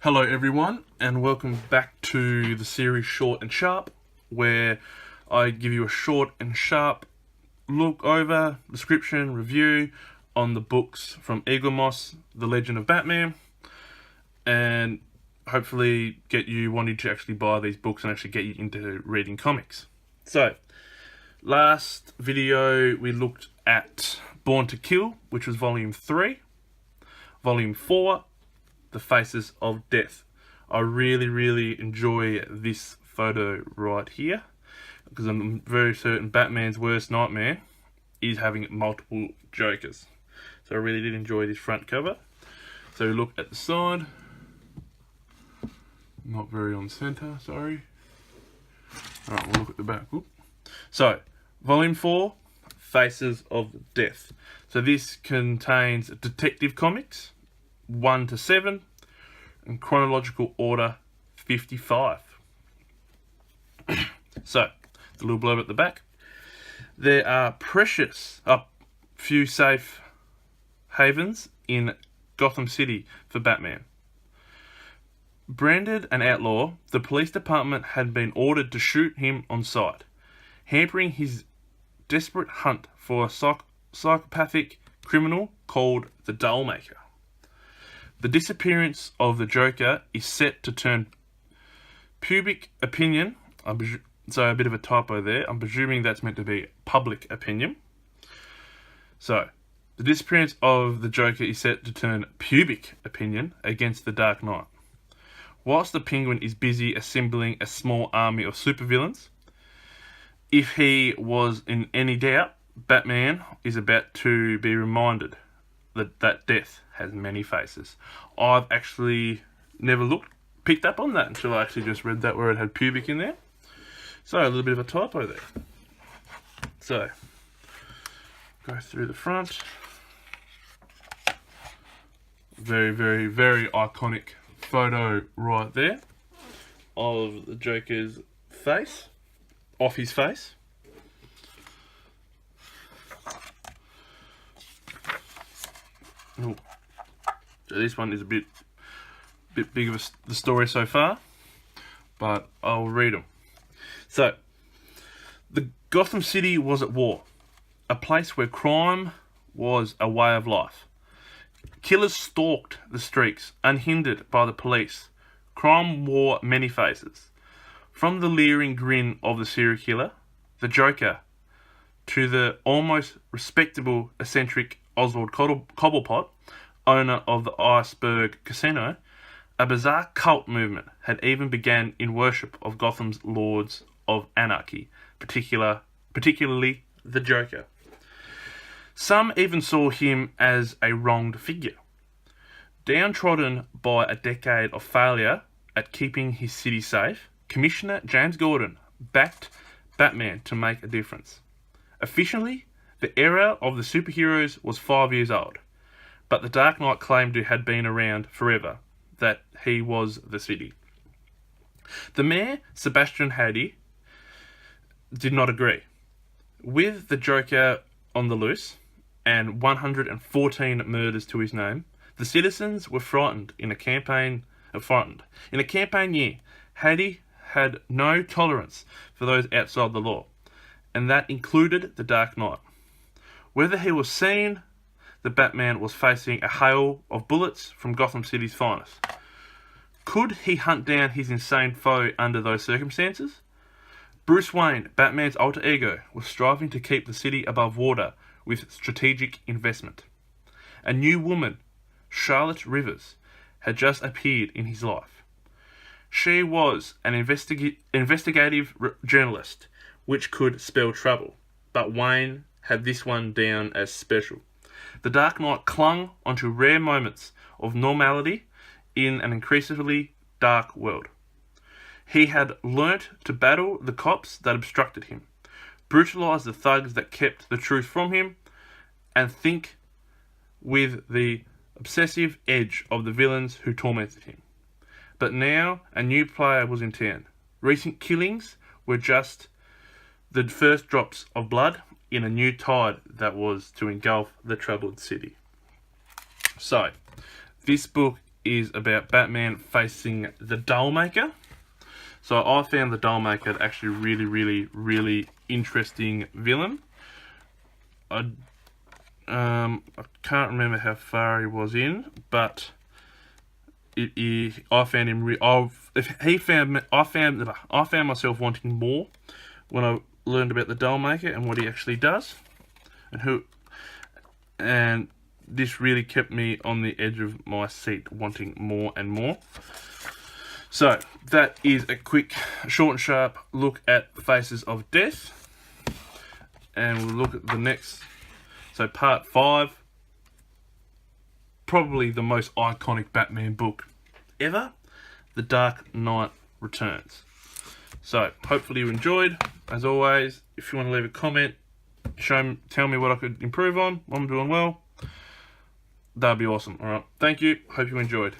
Hello everyone, and welcome back to the series Short and Sharp, where I give you a short and sharp look over, description, review on the books from Eaglemoss, The Legend of Batman, and hopefully get you wanting to actually buy these books and actually get you into reading comics. So, last video we looked at Born to Kill, which was volume 3, volume 4, The Faces of Death. I really enjoy this photo right here, because I'm very certain Batman's worst nightmare is having multiple Jokers. So I really did enjoy this front cover. So we look at the side. Not very on center, sorry. Alright, we'll look at the back. Oop. So, volume 4, Faces of Death. So this contains Detective Comics 1 to 7, in chronological order 55. So, the little blurb at the back. There are few safe havens in Gotham City for Batman. Branded an outlaw, the police department had been ordered to shoot him on sight, hampering his desperate hunt for a psychopathic criminal called the Dollmaker. The disappearance of the Joker is set to turn public opinion. So a bit of a typo there. I'm presuming that's meant to be public opinion. So, the disappearance of the Joker is set to turn public opinion against the Dark Knight. Whilst the Penguin is busy assembling a small army of supervillains, if he was in any doubt, Batman is about to be reminded that death has many faces. I've actually never picked up on that until I actually just read that where it had pubic in there. So a little bit of a typo there. So, go through the front. Very iconic photo right there of the Joker's face, off his face. Ooh. So this one is a bit big of the story so far, but I'll read them. So, the Gotham City was at war, a place where crime was a way of life. Killers stalked the streets, unhindered by the police. Crime wore many faces, from the leering grin of the serial killer, the Joker, to the almost respectable, eccentric Oswald Cobblepot, owner of the Iceberg Casino. A bizarre cult movement had even begun in worship of Gotham's Lords of Anarchy, particularly the Joker. Some even saw him as a wronged figure. Downtrodden by a decade of failure at keeping his city safe, Commissioner James Gordon backed Batman to make a difference. Officially, the era of the superheroes was 5 years old, but the Dark Knight claimed to had been around forever, that he was the city. The mayor, Sebastian Haddad, did not agree. With the Joker on the loose, and 114 murders to his name, the citizens were frightened. In a campaign year, Haddad had no tolerance for those outside the law, and that included the Dark Knight. Whether he was seen, the Batman was facing a hail of bullets from Gotham City's finest. Could he hunt down his insane foe under those circumstances? Bruce Wayne, Batman's alter ego, was striving to keep the city above water with strategic investment. A new woman, Charlotte Rivers, had just appeared in his life. She was an investigative journalist, which could spell trouble, but Wayne had this one down as special. The Dark Knight clung onto rare moments of normality in an increasingly dark world. He had learnt to battle the cops that obstructed him, brutalise the thugs that kept the truth from him, and think with the obsessive edge of the villains who tormented him. But now a new player was in town. Recent killings were just the first drops of blood in a new tide that was to engulf the troubled city. So, this book is about Batman facing the Dollmaker. So I found the Dollmaker actually really interesting villain. I can't remember how far he was in, but I found him. I found myself wanting more when I learned about the Dollmaker and what he actually does, and this really kept me on the edge of my seat, wanting more and more. So that is a quick, short and sharp look at Faces of Death, and we'll look at the next. So part 5, probably the most iconic Batman book ever, The Dark Knight Returns. So hopefully you enjoyed. As always, if you want to leave a comment, tell me what I could improve on, what I'm doing well, that'd be awesome. Alright, thank you, hope you enjoyed.